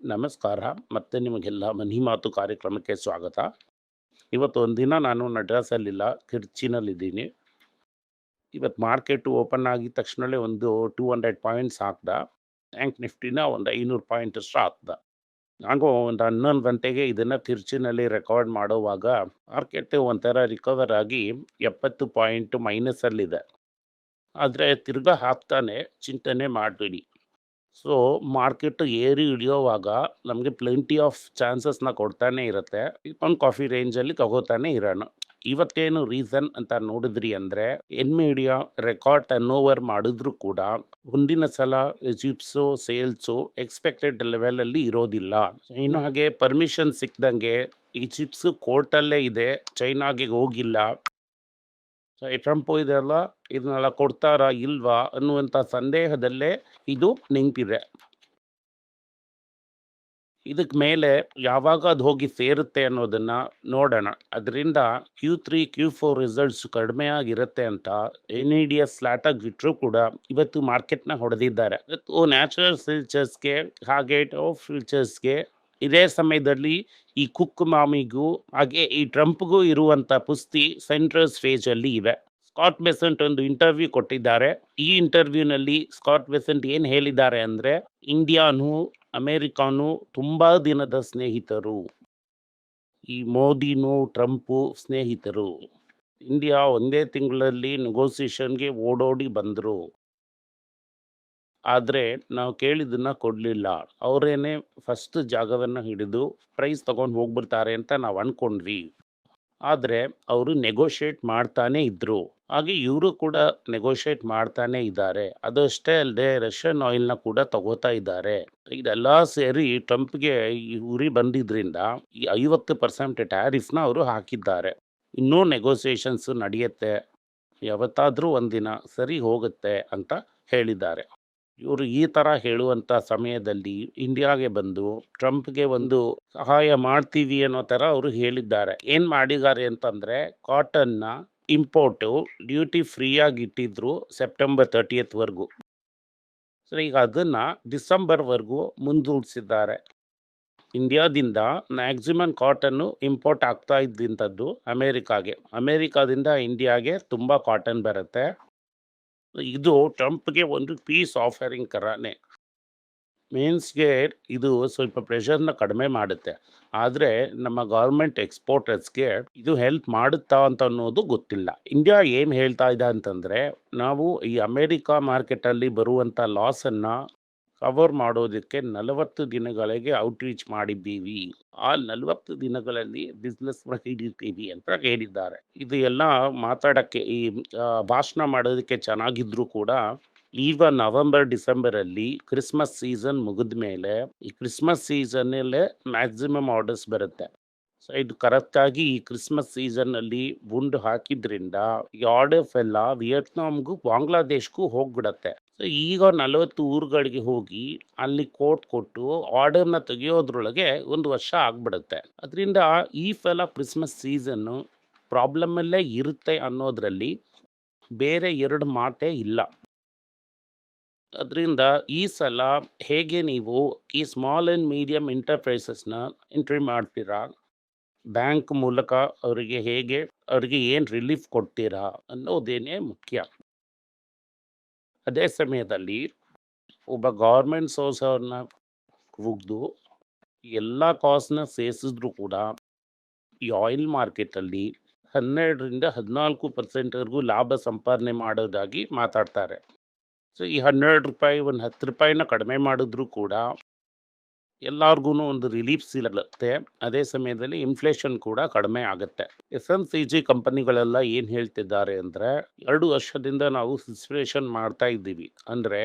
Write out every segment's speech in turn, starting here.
ನಮಸ್ಕಾರ. ಮತ್ತೆ ನಿಮಗೆಲ್ಲ ಮನಿ ಮಾತು ಕಾರ್ಯಕ್ರಮಕ್ಕೆ ಸ್ವಾಗತ. ಇವತ್ತು ಒಂದಿನ ನಾನು ಮಡ್ರಾಸಲ್ಲಿಲ್ಲ, ತಿರುಚಿನಲ್ಲಿದ್ದೀನಿ. ಇವತ್ತು ಮಾರ್ಕೆಟ್ ಓಪನ್ ಆಗಿದ ತಕ್ಷಣವೇ ಒಂದು 200 ಪಾಯಿಂಟ್ಸ್ ಹಾಕ್ದ. ಬ್ಯಾಂಕ್ ನಿಫ್ಟಿನ ಒಂದು 500 ಪಾಯಿಂಟ್ ಅಷ್ಟು ಹಾಕ್ದ. ನಾನು ಒಂದು 11 ಗಂಟೆಗೆ ಇದನ್ನು ತಿರುಚಿನಲ್ಲಿ ರೆಕಾರ್ಡ್ ಮಾಡುವಾಗ ಮಾರ್ಕೆಟ್ ಒಂಥರ ರಿಕವರ್ ಆಗಿ 70 ಪಾಯಿಂಟ್ ಮೈನಸಲ್ಲಿದೆ. ಆದರೆ ತಿರ್ಗಾ ಹಾಕ್ತಾನೆ, ಚಿಂತನೆ ಮಾಡಬೇಡಿ. ಸೊ ಮಾರ್ಕೆಟ್ ಏರಿ ಇಳಿಯೋವಾಗ ನಮಗೆ ಪ್ಲೆಂಟಿ ಆಫ್ ಚಾನ್ಸಸ್ನ ಕೊಡ್ತಾನೆ ಇರುತ್ತೆ. ಒಂದು ಕಾಫಿ ರೇಂಜಲ್ಲಿ ತಗೋತಾನೆ ಇರೋಣ. ಇವತ್ತೇನು ರೀಸನ್ ಅಂತ ನೋಡಿದ್ರಿ ಅಂದರೆ, ಎನ್ವಿಡಿಯಾ ರೆಕಾರ್ಡ್ ಟರ್ನ್ ಓವರ್ ಮಾಡಿದ್ರು ಕೂಡ ಮುಂದಿನ ಸಲ ಚಿಪ್ಸು ಸೇಲ್ಸು ಎಕ್ಸ್ಪೆಕ್ಟೆಡ್ ಲೆವೆಲಲ್ಲಿ ಇರೋದಿಲ್ಲ. ಚೈನಾಗೆ ಪರ್ಮಿಷನ್ ಸಿಕ್ದಂಗೆ ಈ ಚಿಪ್ಸ್ ಕೋರ್ಟಲ್ಲೇ ಇದೆ, ಚೈನಾಗೆ ಹೋಗಿಲ್ಲ. ಟ್ರಂಪ್ ಇದೆಲ್ಲ ಇದನ್ನೆಲ್ಲ ಕೊಡ್ತಾರಾ ಇಲ್ವಾ ಅನ್ನುವಂಥ ಸಂದೇಹದಲ್ಲೇ ಇದು ನಿಂತಿದೆ. ಇದಕ್ಕೆ ಮೇಲೆ ಯಾವಾಗ ಅದು ಹೋಗಿ ಸೇರುತ್ತೆ ಅನ್ನೋದನ್ನ ನೋಡೋಣ. ಅದರಿಂದ Q3 Q4 ರಿಸಲ್ಟ್ಸ್ ಕಡಿಮೆ ಆಗಿರುತ್ತೆ ಅಂತ NEDS ಸ್ಲಾಟಾಗಿ ಇಟ್ಟರು ಕೂಡ ಇವತ್ತು ಮಾರ್ಕೆಟ್ನ ಹೊಡೆದಿದ್ದಾರೆ. ಇವತ್ತು ನ್ಯಾಚುರಲ್ ಫ್ಯೂಚರ್ಸ್ಗೆ ಹಾಗೆ ಟಾಪ್ ಫ್ಯೂಚರ್ಸ್ಗೆ ಇದೇ ಸಮಯದಲ್ಲಿ ಈ ಕುಕ್ ಮಾಮಿಗೂ ಹಾಗೆ ಈ ಟ್ರಂಪ್ಗೂ ಇರುವಂಥ ಕುಸ್ತಿ ಸೆಂಟ್ರಲ್ ಸ್ಟೇಜಲ್ಲಿ ಇವೆ. ಸ್ಕಾಟ್ ಬೆಸೆಂಟ್ ಒಂದು ಇಂಟರ್ವ್ಯೂ ಕೊಟ್ಟಿದ್ದಾರೆ. ಈ ಇಂಟರ್ವ್ಯೂನಲ್ಲಿ ಸ್ಕಾಟ್ ಬೆಸೆಂಟ್ ಏನು ಹೇಳಿದ್ದಾರೆ ಅಂದರೆ, ಇಂಡಿಯಾನು ಅಮೇರಿಕಾನು ತುಂಬ ದಿನದ ಸ್ನೇಹಿತರು. ಈ ಮೋದಿನೂ ಟ್ರಂಪು ಸ್ನೇಹಿತರು. ಇಂಡಿಯಾ ಒಂದೇ ತಿಂಗಳಲ್ಲಿ ನೆಗೋಸಿಯೇಷನ್ಗೆ ಓಡೋಡಿ ಬಂದರು. ಆದರೆ ನಾವು ಕೇಳಿದ್ದನ್ನು ಕೊಡಲಿಲ್ಲ. ಅವರೇನೆ ಫಸ್ಟ್ ಜಾಗವನ್ನು ಹಿಡಿದು ಪ್ರೈಸ್ ತಗೊಂಡು ಹೋಗ್ಬಿಡ್ತಾರೆ ಅಂತ ನಾವು ಅಂದ್ಕೊಂಡ್ವಿ. ಆದರೆ ಅವರು ನೆಗೋಷಿಯೇಟ್ ಮಾಡ್ತಾನೆ ಇದ್ದರು. ಹಾಗೆ ಇವರು ಕೂಡ ನೆಗೋಷಿಯೇಟ್ ಮಾಡ್ತಾನೆ ಇದ್ದಾರೆ. ಅದಷ್ಟೇ ಅಲ್ಲದೆ ರಷ್ಯನ್ ಆಯಿಲ್ನ ಕೂಡ ತಗೋತಾ ಇದ್ದಾರೆ. ಇದೆಲ್ಲ ಸೇರಿ ಟ್ರಂಪ್ಗೆ ಈ ಉರಿ ಬಂದಿದ್ರಿಂದ ಈ 50% ಟ್ಯಾರಿಫ್ನ ಅವರು ಹಾಕಿದ್ದಾರೆ. ಇನ್ನೂ ನೆಗೋಸಿಯೇಷನ್ಸ್ ನಡೆಯುತ್ತೆ, ಯಾವತ್ತಾದರೂ ಒಂದಿನ ಸರಿ ಹೋಗುತ್ತೆ ಅಂತ ಹೇಳಿದ್ದಾರೆ. ಇವರು ಈ ಥರ ಹೇಳುವಂಥ ಸಮಯದಲ್ಲಿ ಇಂಡಿಯಾಗೆ ಬಂದು ಟ್ರಂಪ್ಗೆ ಒಂದು ಸಹಾಯ ಮಾಡ್ತೀವಿ ಅನ್ನೋ ಥರ ಅವರು ಹೇಳಿದ್ದಾರೆ. ಏನು ಮಾಡಿದ್ದಾರೆ ಅಂತಂದರೆ, ಕಾಟನ್ನ ಇಂಪೋರ್ಟು ಡ್ಯೂಟಿ ಫ್ರೀಯಾಗಿ ಇಟ್ಟಿದ್ರು ಸೆಪ್ಟೆಂಬರ್ 30th ಸೊ ಈಗ ಅದನ್ನು ಡಿಸೆಂಬರ್ವರೆಗೂ ಮುಂದೂಡಿಸಿದ್ದಾರೆ. ಇಂಡಿಯಾದಿಂದ ಮ್ಯಾಕ್ಸಿಮಮ್ ಕಾಟನ್ನು ಇಂಪೋರ್ಟ್ ಆಗ್ತಾ ಇದ್ದಂಥದ್ದು ಅಮೇರಿಕಾದಿಂದ ಇಂಡಿಯಾಗೆ ತುಂಬ ಕಾಟನ್ ಬರುತ್ತೆ. ಇದು ಟ್ರಂಪ್ಗೆ ಒಂದು ಪೀಸ್ ಆಫರಿಂಗ್ ಥರನೇ. ಮೇನ್ಸ್ಗೆ ಇದು ಸ್ವಲ್ಪ ಪ್ರೆಷರ್ನ ಕಡಿಮೆ ಮಾಡುತ್ತೆ. ಆದರೆ ನಮ್ಮ ಗೌರ್ಮೆಂಟ್ ಎಕ್ಸ್ಪೋರ್ಟರ್ಸ್ಗೆ ಇದು ಹೆಲ್ಪ್ ಮಾಡುತ್ತಾ ಅಂತ ಅನ್ನೋದು ಗೊತ್ತಿಲ್ಲ. ಇಂಡಿಯಾ ಏನು ಹೇಳ್ತಾ ಇದೆ ಅಂತಂದರೆ, ನಾವು ಈ ಅಮೇರಿಕಾ ಮಾರ್ಕೆಟಲ್ಲಿ ಬರುವಂಥ ಲಾಸನ್ನು ಕವರ್ ಮಾಡೋದಕ್ಕೆ 40 ದಿನಗಳಿಗೆ ಔಟ್ರೀಚ್ ಮಾಡಿದ್ದೀವಿ. ಆ 40 ದಿನಗಳಲ್ಲಿ ಬಿಸ್ನೆಸ್ ಹಿಡಿತೀವಿ ಅಂತ ಹೇಳಿದ್ದಾರೆ. ಇದು ಎಲ್ಲ ಮಾತಾಡೋಕ್ಕೆ ಈ ಭಾಷಣ ಮಾಡೋದಕ್ಕೆ ಚೆನ್ನಾಗಿದ್ರೂ ಕೂಡ ಈಗ ನವೆಂಬರ್ ಡಿಸೆಂಬರಲ್ಲಿ ಕ್ರಿಸ್ಮಸ್ ಸೀಸನ್ ಮುಗಿದ ಮೇಲೆ ಈ ಕ್ರಿಸ್ಮಸ್ ಸೀಸನ್ನಲ್ಲೇ ಮ್ಯಾಕ್ಸಿಮಮ್ ಆರ್ಡರ್ಸ್ ಬರುತ್ತೆ. ಸೊ ಇದು ಕರೆಕ್ಟಾಗಿ ಈ ಕ್ರಿಸ್ಮಸ್ ಸೀಸನ್ನಲ್ಲಿ ಗುಂಡು ಹಾಕಿದ್ರಿಂದ ಈ ಆರ್ಡರ್ಸ್ ಎಲ್ಲ ವಿಯೆಟ್ನಾಮ್ಗೂ ಬಾಂಗ್ಲಾದೇಶ್ಗೂ ಹೋಗ್ಬಿಡತ್ತೆ. ಸೊ ಈಗ 40 ಊರುಗಳಿಗೆ ಹೋಗಿ ಅಲ್ಲಿ ಕೋಟ್ ಕೊಟ್ಟು ಆರ್ಡರ್ನ ತೆಗೆಯೋದ್ರೊಳಗೆ 1 ವರ್ಷ ಆಗ್ಬಿಡುತ್ತೆ. ಅದರಿಂದ ಈ ಸಲ ಕ್ರಿಸ್ಮಸ್ ಸೀಸನ್ನು ಪ್ರಾಬ್ಲಮಲ್ಲೇ ಇರುತ್ತೆ ಅನ್ನೋದ್ರಲ್ಲಿ ಬೇರೆ 2 ಮಾತೇ ಇಲ್ಲ. ಅದರಿಂದ ಈ ಸಲ ಹೇಗೆ ನೀವು ಈ ಸ್ಮಾಲ್ ಆ್ಯಂಡ್ ಮೀಡಿಯಮ್ ಎಂಟರ್ಪ್ರೈಸಸ್ನ ಎಂಟ್ರಿ ಮಾಡ್ತೀರಾ, ಬ್ಯಾಂಕ್ ಮೂಲಕ ಅವರಿಗೆ ಏನು ರಿಲೀಫ್ ಕೊಡ್ತೀರಾ ಅನ್ನೋದೇನೇ ಮುಖ್ಯ. ಅದೇ ಸಮಯದಲ್ಲಿ ಒಬ್ಬ ಗೌರ್ಮೆಂಟ್ ಸೋರ್ಸ್ ಅವ್ರನ್ನ ಕೂಗ್ದು ಎಲ್ಲ ಕಾಸ್ಟ್ನ ಸೇರಿಸಿದ್ರು ಕೂಡ ಈ ಆಯಿಲ್ ಮಾರ್ಕೆಟಲ್ಲಿ 12ರಿಂದ 14%ವರೆಗೂ ಲಾಭ ಸಂಪಾದನೆ ಮಾಡೋದಾಗಿ ಮಾತಾಡ್ತಾರೆ. ಸೊ ಈ ₹12 ಒಂದು ₹10ನ ಕಡಿಮೆ ಮಾಡಿದ್ರು ಕೂಡ ಎಲ್ಲರಿಗೂ ಒಂದು ರಿಲೀಫ್ ಸಿಗುತ್ತೆ. ಅದೇ ಸಮಯದಲ್ಲಿ ಇನ್ಫ್ಲೇಷನ್ ಕೂಡ ಕಡಿಮೆ ಆಗುತ್ತೆ. FMCG ಕಂಪನಿಗಳೆಲ್ಲ ಏನು ಹೇಳ್ತಿದ್ದಾರೆ ಅಂದರೆ, 2 ವರ್ಷದಿಂದ ನಾವು ಸಿಚುವೇಶನ್ ಮಾಡ್ತಾ ಇದ್ದೀವಿ. ಅಂದರೆ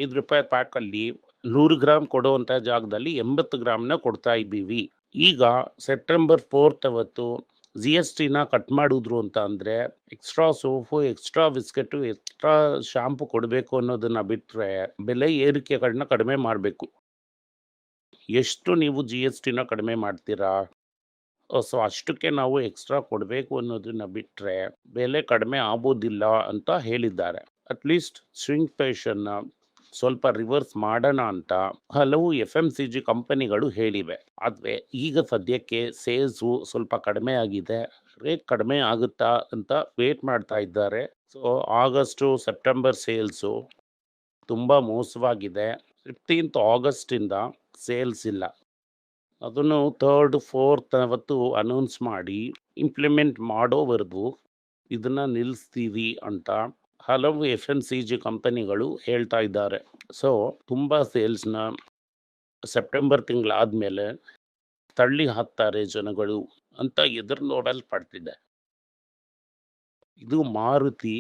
₹5 ಪ್ಯಾಕಲ್ಲಿ 100 ಗ್ರಾಮ್ ಕೊಡುವಂಥ ಜಾಗದಲ್ಲಿ 80 ಗ್ರಾಮ್ನ ಕೊಡ್ತಾ ಇದ್ದೀವಿ. ಈಗ ಸೆಪ್ಟೆಂಬರ್ 4 ಅವತ್ತು GSTನ ಕಟ್ ಮಾಡಿದ್ರು ಅಂತ ಅಂದರೆ, extra soap, extra biscuit, extra shampoo ಕೊಡಬೇಕು ಅನ್ನೋದನ್ನು ಬಿಟ್ಟರೆ ಬೆಲೆ ಏರಿಕೆಗಳನ್ನ ಕಡಿಮೆ ಮಾಡಬೇಕು. ಎಷ್ಟು ನೀವು GSTನ ಕಡಿಮೆ ಮಾಡ್ತೀರಾ? ಸೊ ಅಷ್ಟಕ್ಕೆ ನಾವು ಎಕ್ಸ್ಟ್ರಾ ಕೊಡಬೇಕು ಅನ್ನೋದನ್ನ ಬಿಟ್ಟರೆ ಬೆಲೆ ಕಡಿಮೆ ಆಗೋದಿಲ್ಲ ಅಂತ ಹೇಳಿದ್ದಾರೆ. ಅಟ್ಲೀಸ್ಟ್ ಶ್ರಿಂಕ್ಫ್ಲೇಷನ್ನ ಸ್ವಲ್ಪ ರಿವರ್ಸ್ ಮಾಡೋಣ ಅಂತ ಹಲವು FMCG ಕಂಪನಿಗಳು ಹೇಳಿವೆ. ಆದರೆ ಈಗ ಸದ್ಯಕ್ಕೆ ಸೇಲ್ಸು ಸ್ವಲ್ಪ ಕಡಿಮೆ ಆಗಿದೆ. ರೇಟ್ ಕಡಿಮೆ ಆಗುತ್ತಾ ಅಂತ ವೇಟ್ ಮಾಡ್ತಾ ಇದ್ದಾರೆ. ಸೊ ಆಗಸ್ಟು ಸೆಪ್ಟೆಂಬರ್ ಸೇಲ್ಸು ತುಂಬ ಮೋಸವಾಗಿದೆ. 15th ಆಗಸ್ಟಿಂದ ಸೇಲ್ಸ್ ಇಲ್ಲ. ಅದನ್ನು 3rd 4th ಅವತ್ತು ಅನೌನ್ಸ್ ಮಾಡಿ ಇಂಪ್ಲಿಮೆಂಟ್ ಮಾಡೋವರೆಗೂ ಇದನ್ನ ನಿಲ್ಲಿಸ್ತೀವಿ ಅಂತ ಹಲವು FMCG ಕಂಪನಿಗಳು ಹೇಳ್ತಾ ಇದ್ದಾರೆ. ಸೊ ತುಂಬ ಸೇಲ್ಸ್ನ ಸೆಪ್ಟೆಂಬರ್ ತಿಂಗಳಾದ್ಮೇಲೆ ತಳ್ಳಿ ಹಾಕ್ತಾರೆ ಜನಗಳು ಅಂತ ಎದುರು ನೋಡಲ್ಪಡ್ತಿದೆ. ಇದು Maruti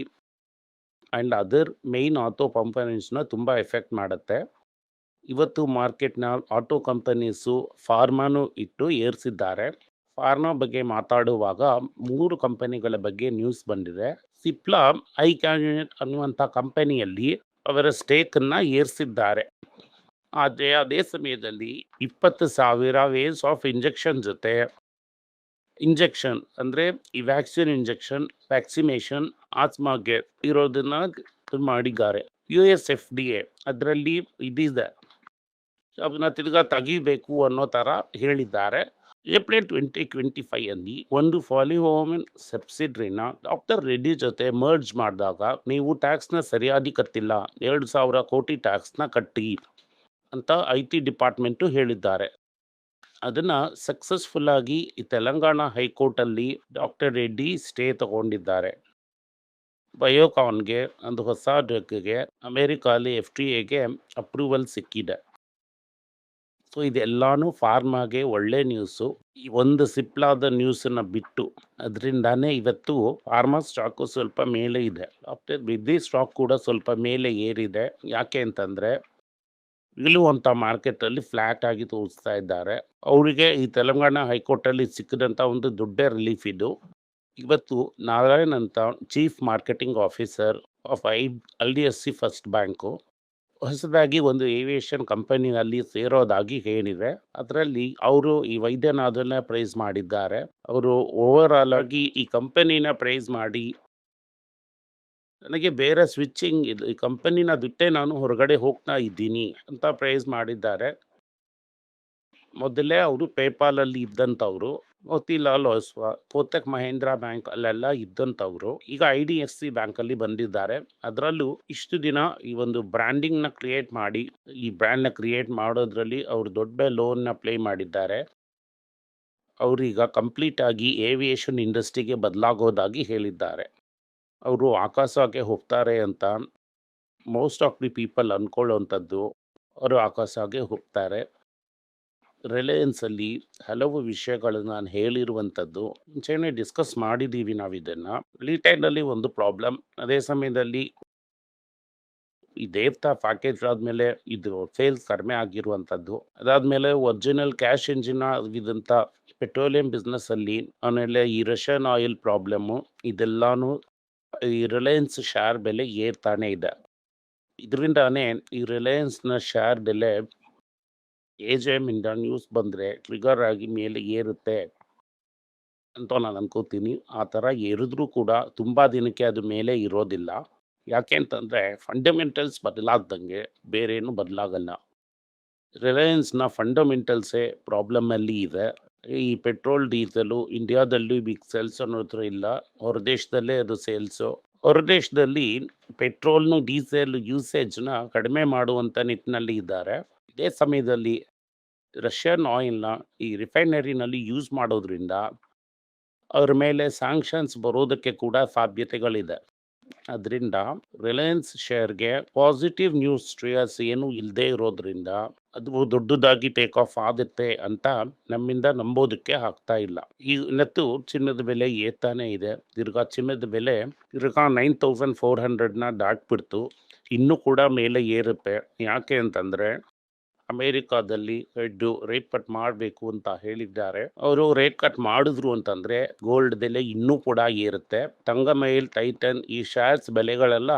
and other main auto ಕಂಪನೀಸ್ನ ತುಂಬ ಎಫೆಕ್ಟ್ ಮಾಡುತ್ತೆ. ಇವತ್ತು ಮಾರ್ಕೆಟ್ನ ಆಟೋ ಕಂಪನೀಸು ಫಾರ್ಮಾನು ಇಟ್ಟು ಏರಿಸಿದ್ದಾರೆ. ಫಾರ್ಮಾ ಬಗ್ಗೆ ಮಾತಾಡುವಾಗ 3 ಕಂಪನಿಗಳ ಬಗ್ಗೆ ನ್ಯೂಸ್ ಬಂದಿದೆ. ಸಿಪ್ಲಾ ಐಕ್ಯಾನೆಟ್ ಅನ್ನುವಂಥ ಕಂಪನಿಯಲ್ಲಿ ಅವರ ಸ್ಟೇಕನ್ನು ಏರಿಸಿದ್ದಾರೆ. ಆದರೆ ಅದೇ ಸಮಯದಲ್ಲಿ 20,000 ವೇಸ್ ಆಫ್ ಇಂಜೆಕ್ಷನ್ ಜೊತೆ ಇಂಜೆಕ್ಷನ್ ಅಂದರೆ ಈ ವ್ಯಾಕ್ಸಿನೇಷನ್ ಆಸ್ಮಾಗೆ ಇರೋದನ್ನ ಮಾಡಿದ್ದಾರೆ. US FDA ಅದರಲ್ಲಿ ಇದಿದೆ, ಅದನ್ನ ತಿರ್ಗಾ ತೆಗಿಬೇಕು ಅನ್ನೋ ಥರ ಹೇಳಿದ್ದಾರೆ. ಏಪ್ರಿಲ್ 2025 ಅಲ್ಲಿ ಒಂದು ಫಾಲಿಹೋಮಿನ್ ಸಬ್ಸಿಡ್ರಿನ ಡಾಕ್ಟರ್ ರೆಡ್ಡಿ ಜೊತೆ ಮರ್ಜ್ ಮಾಡಿದಾಗ ನೀವು ಟ್ಯಾಕ್ಸ್ನ ಸರಿಯಾಗಿ ಕಟ್ಟಿಲ್ಲ, 2,000 ಕೋಟಿ ಟ್ಯಾಕ್ಸ್ನ ಕಟ್ಟಿ ಅಂತ IT ಡಿಪಾರ್ಟ್ಮೆಂಟು ಹೇಳಿದ್ದಾರೆ. ಅದನ್ನು ಸಕ್ಸಸ್ಫುಲ್ ಆಗಿ ಈ ತೆಲಂಗಾಣ ಹೈಕೋರ್ಟಲ್ಲಿ ಡಾಕ್ಟರ್ ರೆಡ್ಡಿ ಸ್ಟೇ ತಗೊಂಡಿದ್ದಾರೆ. ಬಯೋಕಾನ್ಗೆ ಒಂದು ಹೊಸ ಡ್ರಗ್ಗೆ ಅಮೆರಿಕಾಲಿ FDAಗೆ ಅಪ್ರೂವಲ್ ಸಿಕ್ಕಿದೆ. ಸೊ ಇದೆಲ್ಲಾನು ಫಾರ್ಮಾಗೆ ಒಳ್ಳೆ ನ್ಯೂಸು. ಈ ಒಂದು ಸಿಪ್ಲಾದ ನ್ಯೂಸನ್ನು ಬಿಟ್ಟು ಅದರಿಂದಾನೇ ಇವತ್ತು ಫಾರ್ಮಾ ಸ್ಟಾಕು ಸ್ವಲ್ಪ ಮೇಲೆ ಇದೆ. ಆಫ್ಟರ್ ಬಿದ್ದಿ ಸ್ಟಾಕ್ ಕೂಡ ಸ್ವಲ್ಪ ಮೇಲೆ ಏರಿದೆ. ಯಾಕೆ ಅಂತಂದರೆ ನಿಲ್ಲುವಂಥ ಮಾರ್ಕೆಟಲ್ಲಿ ಫ್ಲ್ಯಾಟ್ ಆಗಿ ತೋರಿಸ್ತಾ ಇದ್ದಾರೆ. ಅವರಿಗೆ ಈ ತೆಲಂಗಾಣ ಹೈಕೋರ್ಟಲ್ಲಿ ಸಿಕ್ಕಿದಂಥ ಒಂದು ದೊಡ್ಡ ರಿಲೀಫ್ ಇದು. ಇವತ್ತು ನಾರಾಯಣ್ ಅಂತ chief marketing officer of IDFC first bank ಹೊಸದಾಗಿ ಒಂದು ಏವಿಯೇಷನ್ ಕಂಪನಿಯಲ್ಲಿ ಸೇರೋದಾಗಿ ಹೇಳಿದೆ. ಅದರಲ್ಲಿ ಅವರು ಈ ವೈದ್ಯನಾಥನ್ನ ಪ್ರೈಸ್ ಮಾಡಿದ್ದಾರೆ. ಅವರು ಓವರ್ ಆಲ್ ಆಗಿ ಈ ಕಂಪನಿನ ಪ್ರೈಸ್ ಮಾಡಿ ನನಗೆ ಬೇರೆ ಸ್ವಿಚ್ಚಿಂಗ್ ಇದು, ಈ ಕಂಪನಿನ ಬಿಟ್ಟೆ ನಾನು ಹೊರಗಡೆ ಹೋಗ್ತಾ ಇದ್ದೀನಿ ಅಂತ ಪ್ರೈಸ್ ಮಾಡಿದ್ದಾರೆ. ಮೊದಲೇ ಅವರು ಪೇಪಾಲಲ್ಲಿ ಇದ್ದಂಥವ್ರು, ಮೋತಿಲಾಲ್ ಒಸ್ವಾ, ಕೋಟಕ್ ಮಹೇಂದ್ರ ಬ್ಯಾಂಕ್ ಅಲ್ಲೆಲ್ಲ ಇದ್ದಂಥವ್ರು ಈಗ IDFC ಬ್ಯಾಂಕಲ್ಲಿ ಬಂದಿದ್ದಾರೆ. ಅದರಲ್ಲೂ ಇಷ್ಟು ದಿನ ಈ ಒಂದು ಬ್ರ್ಯಾಂಡಿಂಗ್ನ ಕ್ರಿಯೇಟ್ ಮಾಡಿ ಈ ಬ್ರ್ಯಾಂಡ್ನ ಕ್ರಿಯೇಟ್ ಮಾಡೋದ್ರಲ್ಲಿ ಅವರು ದೊಡ್ಡ ಲೋನ್ನ ಪ್ಲೇ ಮಾಡಿದ್ದಾರೆ. ಅವರೀಗ ಕಂಪ್ಲೀಟ್ ಆಗಿ ಏವಿಯೇಷನ್ ಇಂಡಸ್ಟ್ರಿಗೆ ಬದಲಾಗೋದಾಗಿ ಹೇಳಿದ್ದಾರೆ. ಅವರು ಆಕಾಶಕ್ಕೆ ಹೋಗ್ತಾರೆ ಅಂತ ಮೋಸ್ಟ್ ಆಫ್ ದಿ ಪೀಪಲ್ ಅಂದ್ಕೊಳ್ಳೋವಂಥದ್ದು. ಅವರು ಆಕಾಶಕ್ಕೆ ಹೋಗ್ತಾರೆ. ರಿಲಯನ್ಸಲ್ಲಿ ಹಲವು ವಿಷಯಗಳನ್ನು ನಾನು ಹೇಳಿರುವಂಥದ್ದು ಮುಂಚೆನೇ ಡಿಸ್ಕಸ್ ಮಾಡಿದ್ದೀವಿ ನಾವು. ಇದನ್ನು ರಿಟೈಲಲ್ಲಿ ಒಂದು ಪ್ರಾಬ್ಲಮ್, ಅದೇ ಸಮಯದಲ್ಲಿ ಈ ದೇವತಾ ಪ್ಯಾಕೇಜ್ ಆದಮೇಲೆ ಇದು ಸೇಲ್ಸ್ ಕಡಿಮೆ ಆಗಿರುವಂಥದ್ದು, ಅದಾದಮೇಲೆ ಒರಿಜಿನಲ್ ಕ್ಯಾಶ್ ಎಂಜಿನ್ ಇದಂಥ ಪೆಟ್ರೋಲಿಯಂ ಬಿಸ್ನೆಸ್ಸಲ್ಲಿ, ಆಮೇಲೆ ಈ ರಷ್ಯನ್ ಆಯಿಲ್ ಪ್ರಾಬ್ಲಮ್ಮು, ಇದೆಲ್ಲಾನು ಈ ರಿಲಯನ್ಸ್ ಶೇರ್ ಬೆಲೆ ಏರ್ತಾನೆ ಇದೆ. ಇದರಿಂದಾನೇ ಈ ರಿಲಯನ್ಸ್ನ ಶೇರ್ ಬೆಲೆ AGM ಇಂದ ನ್ಯೂಸ್ ಬಂದರೆ ಟ್ರಿಗರ್ ಆಗಿ ಮೇಲೆ ಏರುತ್ತೆ ಅಂತ ನಾನು ಅನ್ಕೋತೀನಿ. ಆ ಥರ ಏರಿದ್ರೂ ಕೂಡ ತುಂಬ ದಿನಕ್ಕೆ ಅದು ಮೇಲೆ ಇರೋದಿಲ್ಲ. ಯಾಕೆ ಅಂತಂದರೆ ಫಂಡಮೆಂಟಲ್ಸ್ ಬದಲಾಗ್ದಂಗೆ ಬೇರೇನು ಬದಲಾಗಲ್ಲ. ರಿಲಯನ್ಸ್ನ ಫಂಡಮೆಂಟಲ್ಸೇ ಪ್ರಾಬ್ಲಮ್ಮಲ್ಲಿ ಇದೆ. ಈ ಪೆಟ್ರೋಲ್ ಡೀಸೆಲು ಇಂಡಿಯಾದಲ್ಲಿ ಬಿಗ್ ಸೇಲ್ಸ್ ಅನ್ನೋದ್ರ ಇಲ್ಲ, ಹೊರದೇಶದಲ್ಲೇ ಅದು ಸೇಲ್ಸು. ಹೊರದೇಶದಲ್ಲಿ ಪೆಟ್ರೋಲ್ನು ಡೀಸೆಲ್ ಯೂಸೇಜ್ನ ಕಡಿಮೆ ಮಾಡುವಂಥ ನಿಟ್ಟಿನಲ್ಲಿ ಇದ್ದಾರೆ. ಇದೇ ಸಮಯದಲ್ಲಿ ರಷ್ಯನ್ ಆಯಿಲ್ನ ಈ ರಿಫೈನರಿನಲ್ಲಿ ಯೂಸ್ ಮಾಡೋದ್ರಿಂದ ಅವ್ರ ಮೇಲೆ ಸ್ಯಾಂಕ್ಷನ್ಸ್ ಬರೋದಕ್ಕೆ ಕೂಡ ಸಾಧ್ಯತೆಗಳಿದೆ. ಅದರಿಂದ ರಿಲಯನ್ಸ್ ಶೇರ್ಗೆ ಪಾಸಿಟಿವ್ ನ್ಯೂಸ್ ಸ್ಟ್ರೇಯಸ್ ಏನೂ ಇಲ್ಲದೆ ಇರೋದ್ರಿಂದ ಅದು ದೊಡ್ಡದಾಗಿ ಟೇಕ್ ಆಫ್ ಆಗುತ್ತೆ ಅಂತ ನಮ್ಮಿಂದ ನಂಬೋದಕ್ಕೆ ಆಗ್ತಾ ಇಲ್ಲ. ಇವತ್ತು ಚಿನ್ನದ ಬೆಲೆ ಏರ್ತಾನೆ ಇದೆ. ತಿರ್ಗಾ ಚಿನ್ನದ ಬೆಲೆ ತಿರ್ಗಾ 9,400ನ ದಾಟ್ಬಿಡ್ತು. ಇನ್ನೂ ಕೂಡ ಮೇಲೆ ಏರುತ್ತೆ. ಯಾಕೆ ಅಂತಂದರೆ ಅಮೇರಿಕಾದಲ್ಲಿ ರೇಟ್ ಕಟ್ ಮಾಡಬೇಕು ಅಂತ ಹೇಳಿದ್ದಾರೆ. ಅವರು ರೇಟ್ ಕಟ್ ಮಾಡಿದ್ರು ಅಂತಂದರೆ ಗೋಲ್ಡ್ ಬೆಲೆ ಇನ್ನೂ ಕೂಡ ಏರುತ್ತೆ. ತಂಗಮೈಲ್, ಟೈಟನ್ ಈ ಶೇರ್ಸ್ ಬೆಲೆಗಳೆಲ್ಲ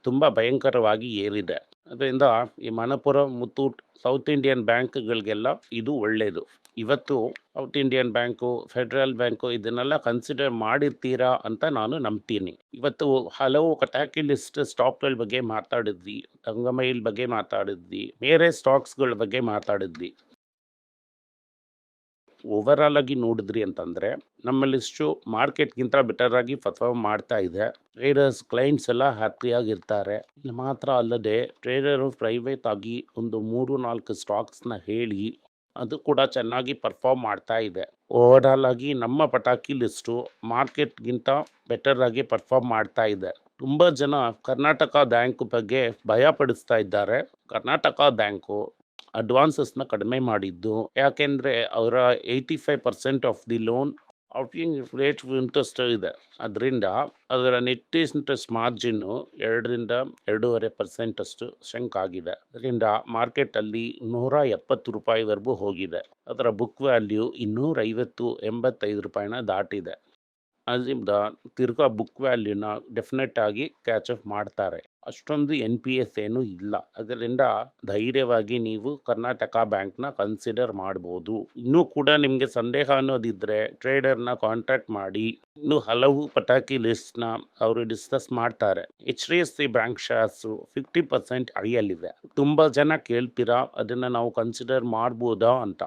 ತುಂಬ ಭಯಂಕರವಾಗಿ ಏರಿದೆ. ಅದರಿಂದ ಈ ಮಣಪುರಂ, ಮುತ್ತೂಟ್, ಸೌತ್ ಇಂಡಿಯನ್ ಬ್ಯಾಂಕ್ಗಳಿಗೆಲ್ಲ ಇದು ಒಳ್ಳೆಯದು. ಇವತ್ತು south Indian bank, federal bank ಇದನ್ನೆಲ್ಲ ಕನ್ಸಿಡರ್ ಮಾಡಿರ್ತೀರಾ ಅಂತ ನಾನು ನಂಬ್ತೀನಿ. ಇವತ್ತು ಹಲವು ಲಿಸ್ಟ್ ಸ್ಟಾಕ್ಗಳ ಬಗ್ಗೆ ಮಾತಾಡಿದ್ವಿ, ತಂಗಮೈಲ್ ಬಗ್ಗೆ ಮಾತಾಡಿದ್ವಿ, ಬೇರೆ ಸ್ಟಾಕ್ಸ್ಗಳ ಬಗ್ಗೆ ಮಾತಾಡಿದ್ವಿ. ಓವರಾಲ್ ಆಗಿ ನೋಡಿದ್ರಿ ಅಂತಂದ್ರೆ ನಮ್ಮಲ್ಲಿಷ್ಟು ಮಾರ್ಕೆಟ್ಗಿಂತ ಬೆಟರ್ ಆಗಿ ಪರ್ಫಾರ್ಮ್ ಮಾಡ್ತಾ ಇದೆ. ಟ್ರೇಡರ್ಸ್ ಕ್ಲೈಂಟ್ಸ್ ಎಲ್ಲ ಹ್ಯಾಪಿಯಾಗಿರ್ತಾರೆ. ಇದು ಮಾತ್ರ ಅಲ್ಲದೆ ಟ್ರೇಡರು ಪ್ರೈವೇಟ್ ಆಗಿ ಒಂದು 3-4 ಸ್ಟಾಕ್ಸ್ನ ಹೇಳಿ ಅದು ಕೂಡ ಚೆನ್ನಾಗಿ ಪರ್ಫಾರ್ಮ್ ಮಾಡ್ತಾ ಇದೆ. ಓವರಾಲ್ ಆಗಿ ನಮ್ಮ ಪಟಾಕಿ ಲಿಸ್ಟು ಮಾರ್ಕೆಟ್ಗಿಂತ ಬೆಟರ್ ಆಗಿ ಪರ್ಫಾರ್ಮ್ ಮಾಡ್ತಾ ಇದೆ. ತುಂಬ ಜನ ಕರ್ನಾಟಕ ಬ್ಯಾಂಕ್ ಬಗ್ಗೆ ಭಯ ಪಡಿಸ್ತಾ ಇದ್ದಾರೆ. ಕರ್ನಾಟಕ ಬ್ಯಾಂಕು ಅಡ್ವಾನ್ಸಸ್ನ ಕಡಿಮೆ ಮಾಡಿದ್ದು, ಯಾಕೆಂದರೆ ಅವರ 85% of the loan outing rate interest ಇದೆ. ಅದರಿಂದ ಅದರ ನೆಟ್ ಇಂಟ್ರೆಸ್ಟ್ ಮಾರ್ಜಿನ್ನು 2-2.5% ಅಷ್ಟು ಶಂಕ್ ಆಗಿದೆ. ಅದರಿಂದ ಮಾರ್ಕೆಟಲ್ಲಿ ₹170ವರೆಗೂ ಹೋಗಿದೆ. ಅದರ ಬುಕ್ ವ್ಯಾಲ್ಯೂ 250-85 ರೂಪಾಯಿನ ದಾಟಿದೆ. ಅದರಿಂದ ತಿರ್ಗಾ ಬುಕ್ ವ್ಯಾಲ್ಯೂನ ಡೆಫಿನೆಟ್ ಆಗಿ ಕ್ಯಾಚ್ ಅಪ್ ಮಾಡ್ತಾರೆ. ಅಷ್ಟೊಂದು NPS ಏನೂ ಇಲ್ಲ. ಅದರಿಂದ ಧೈರ್ಯವಾಗಿ ನೀವು ಕರ್ನಾಟಕ ಬ್ಯಾಂಕ್ನ ಕನ್ಸಿಡರ್ ಮಾಡ್ಬೋದು. ಇನ್ನೂ ಕೂಡ ನಿಮಗೆ ಸಂದೇಹ ಅನ್ನೋದಿದ್ರೆ ಟ್ರೇಡರ್ನ ಕಾಂಟ್ಯಾಕ್ಟ್ ಮಾಡಿ. ಇನ್ನು ಹಲವು ಪಟಾಕಿ ಲಿಸ್ಟ್ನ ಅವರು ಡಿಸ್ಕಸ್ ಮಾಡ್ತಾರೆ. HDFC bank shares 50% ಅಡಿಯಲ್ಲಿದೆ. ತುಂಬ ಜನ ಕೇಳ್ತೀರಾ ಅದನ್ನು ನಾವು ಕನ್ಸಿಡರ್ ಮಾಡ್ಬೋದಾ ಅಂತ.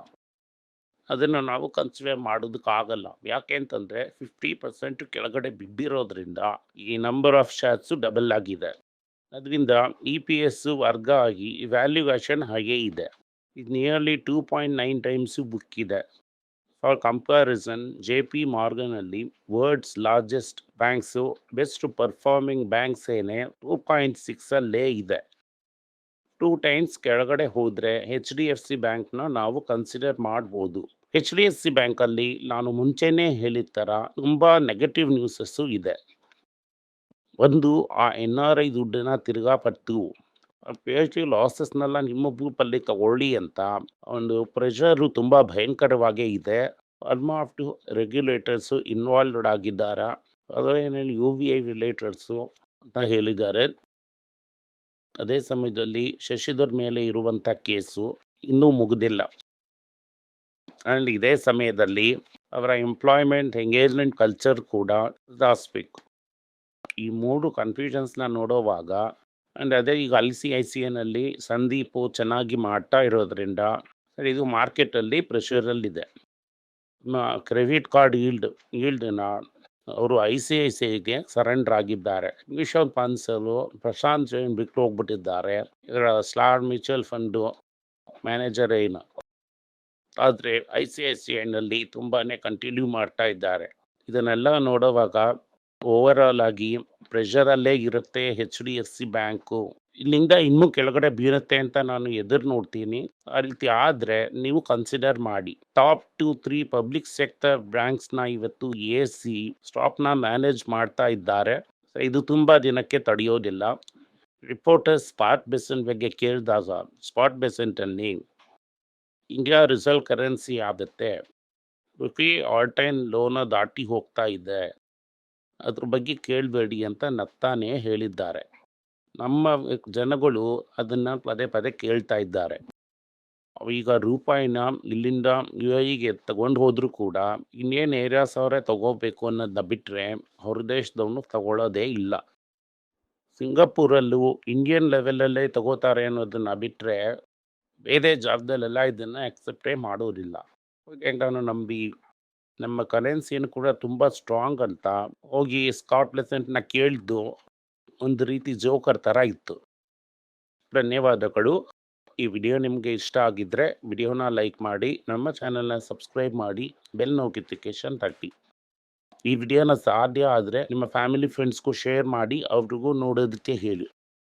ಅದನ್ನು ನಾವು ಕನ್ಸಿಡರ್ ಮಾಡೋದಕ್ಕಾಗಲ್ಲ. ಯಾಕೆ ಅಂತಂದರೆ 50% ಕೆಳಗಡೆ ಬಿದ್ದಿರೋದ್ರಿಂದ ಈ ನಂಬರ್ ಆಫ್ ಶೇರ್ಸು ಡಬಲ್ ಆಗಿದೆ. ಅದರಿಂದ EPS ವರ್ಗ ಆಗಿ ವ್ಯಾಲ್ಯೂಯೇಷನ್ ಹಾಗೇ ಇದೆ. ಇದು ನಿಯರ್ಲಿ 2.9 ಟೈಮ್ಸು ಬುಕ್ ಇದೆ. ಫಾರ್ ಕಂಪ್ಯಾರಿಸನ್ JP ಮಾರ್ಗನಲ್ಲಿ world's largest banks best performing banks 2.6 ಇದೆ. 2 ಟೈಮ್ಸ್ ಕೆಳಗಡೆ ಹೋದರೆ HDFC ಬ್ಯಾಂಕ್ನ ನಾವು ಕನ್ಸಿಡರ್ ಮಾಡ್ಬೋದು. HDFC ಬ್ಯಾಂಕಲ್ಲಿ ನಾನು ಮುಂಚೆನೇ ಹೇಳಿದ ಥರ ತುಂಬ ನೆಗೆಟಿವ್ ನ್ಯೂಸಸ್ಸು ಇದೆ. ಒಂದು, ಆ NRI ದುಡ್ಡನ್ನ ತಿರ್ಗಾ ಪಟ್ಟು PhD ಲಾಸಸ್ನೆಲ್ಲ ನಿಮ್ಮ ಗ್ರೂಪಲ್ಲಿ ತಗೊಳ್ಳಿ ಅಂತ ಒಂದು ಪ್ರೆಷರು ತುಂಬ ಭಯಂಕರವಾಗೇ ಇದೆ. ಆಲ್ಮೋಸ್ಟ್ ರೆಗ್ಯುಲೇಟರ್ಸು ಇನ್ವಾಲ್ವ್ಡ್ ಆಗಿದ್ದಾರೆ. ಅದರೇನಲ್ಲಿ UVI ರಿಲೇಟರ್ಸು ಅಂತ ಹೇಳಿದ್ದಾರೆ. ಅದೇ ಸಮಯದಲ್ಲಿ ಶಶಿಧರ್ ಮೇಲೆ ಇರುವಂಥ ಕೇಸು ಇನ್ನೂ ಮುಗಿದಿಲ್ಲ. ಆ್ಯಂಡ್ ಇದೇ ಸಮಯದಲ್ಲಿ ಅವರ ಎಂಪ್ಲಾಯ್ಮೆಂಟ್ ಎಂಗೇಜ್ಮೆಂಟ್ ಕಲ್ಚರ್ ಕೂಡ ಸುಧಾರಿಸ್ಬೇಕು. ಈ 3 ಕನ್ಫ್ಯೂಷನ್ಸ್ನ ನೋಡೋವಾಗ ಆ್ಯಂಡ್ ಅದೇ ಈಗ ICICIನಲ್ಲಿ ಸಂದೀಪು ಚೆನ್ನಾಗಿ ಮಾಡ್ತಾ ಇರೋದ್ರಿಂದ ಇದು ಮಾರ್ಕೆಟಲ್ಲಿ ಪ್ರೆಷರಲ್ಲಿದೆ. ಕ್ರೆಡಿಟ್ ಕಾರ್ಡ್ ಈಲ್ಡ್ನ ಅವರು ICICIಗೆ ಸರೆಂಡರ್ ಆಗಿದ್ದಾರೆ. ಮ್ಯೂಚುವಲ್ ಫಂಡ್ಸಲ್ಲೂ ಪ್ರಶಾಂತ್ ಜೈನ್ ಬಿಟ್ಟು ಹೋಗ್ಬಿಟ್ಟಿದ್ದಾರೆ. ಇದರ ಸ್ಟಾರ್ ಮ್ಯೂಚುವಲ್ ಫಂಡು ಮ್ಯಾನೇಜರ್ ಆದರೆ ICICIನಲ್ಲಿ ತುಂಬಾ ಕಂಟಿನ್ಯೂ ಮಾಡ್ತಾ ಇದ್ದಾರೆ. ಇದನ್ನೆಲ್ಲ ನೋಡುವಾಗ ಓವರಾಲ್ ಆಗಿ ಪ್ರೆಷರಲ್ಲೇ ಇರುತ್ತೆ HDFC ಬ್ಯಾಂಕು. ಇಲ್ಲಿಂದ ಇನ್ನೂ ಕೆಳಗಡೆ ಬೀರುತ್ತೆ ಅಂತ ನಾನು ಎದುರು ನೋಡ್ತೀನಿ. ಆ ರೀತಿ ಆದರೆ ನೀವು ಕನ್ಸಿಡರ್ ಮಾಡಿ. ಟಾಪ್ 2-3 ಪಬ್ಲಿಕ್ ಸೆಕ್ಟರ್ ಬ್ಯಾಂಕ್ಸ್ನ ಇವತ್ತು AC ಸ್ಟಾಕ್ನ ಮ್ಯಾನೇಜ್ ಮಾಡ್ತಾ ಇದ್ದಾರೆ. ಇದು ತುಂಬ ದಿನಕ್ಕೆ ತಡೆಯೋದಿಲ್ಲ. ರಿಪೋರ್ಟರ್ಸ್ ಸ್ಪಾಟ್ ಬೆಸೆಂಟ್ ಬಗ್ಗೆ ಕೇಳಿದಾಗ ಸ್ಪಾಟ್ ಬೆಸೆಂಟಲ್ಲಿ ಇಂಡಿಯಾ ರಿಸರ್ವ್ ಕರೆನ್ಸಿ ಆಗುತ್ತೆ ರುಪಿ ಆಲ್ ಟೈಮ್ ಲೋನ ದಾಟಿ ಹೋಗ್ತಾ ಇದೆ, ಅದ್ರ ಬಗ್ಗೆ ಕೇಳಬೇಡಿ ಅಂತ ನಗ್ತಾನೆ ಹೇಳಿದ್ದಾರೆ. ನಮ್ಮ ಜನಗಳು ಅದನ್ನು ಪದೇ ಪದೇ ಕೇಳ್ತಾ ಇದ್ದಾರೆ. ಈಗ ರೂಪಾಯಿನ ಇಲ್ಲಿಂದ UAEಗೆ ತಗೊಂಡು ಹೋದರೂ ಕೂಡ ಇನ್ನೇನು ಏರಿಯಾಸ್ ಅವರೇ ತಗೋಬೇಕು ಅನ್ನೋದನ್ನ ಬಿಟ್ಟರೆ ಹೊರ ದೇಶದವನು ತಗೊಳ್ಳೋದೇ ಇಲ್ಲ. ಸಿಂಗಾಪುರಲ್ಲೂ ಇಂಡಿಯನ್ ಲೆವೆಲಲ್ಲೇ ತಗೋತಾರೆ ಅನ್ನೋದನ್ನು ಬಿಟ್ಟರೆ ಬೇರೆ ಜಾಗದಲ್ಲೆಲ್ಲ ಇದನ್ನು ಆಕ್ಸೆಪ್ಟೇ ಮಾಡೋದಿಲ್ಲ. ನಾನು ನಂಬಿ ನಮ್ಮ ಕರೆನ್ಸಿಯನ್ನು ಕೂಡ ತುಂಬ ಸ್ಟ್ರಾಂಗ್ ಅಂತ ಹೋಗಿ ಸ್ಕಾಟ್ ಬೆಸೆಂಟ್ನ ಕೇಳಿದ್ದು ಒಂದು ರೀತಿ ಜೋಕರ್ ಥರ ಇತ್ತು. ಧನ್ಯವಾದಗಳು. ಈ ವಿಡಿಯೋ ನಿಮಗೆ ಇಷ್ಟ ಆಗಿದ್ದರೆ ವಿಡಿಯೋನ ಲೈಕ್ ಮಾಡಿ, ನಮ್ಮ ಚಾನಲ್ನ ಸಬ್ಸ್ಕ್ರೈಬ್ ಮಾಡಿ, ಬೆಲ್ ನೋಟಿಫಿಕೇಷನ್ ತಟ್ಟಿ. ಈ ವಿಡಿಯೋನ ಸಾಧ್ಯ ಆದರೆ ನಿಮ್ಮ ಫ್ಯಾಮಿಲಿ ಫ್ರೆಂಡ್ಸ್ಗೂ ಶೇರ್ ಮಾಡಿ, ಅವ್ರಿಗೂ ನೋಡೋದಕ್ಕೆ ಹೇಳಿ.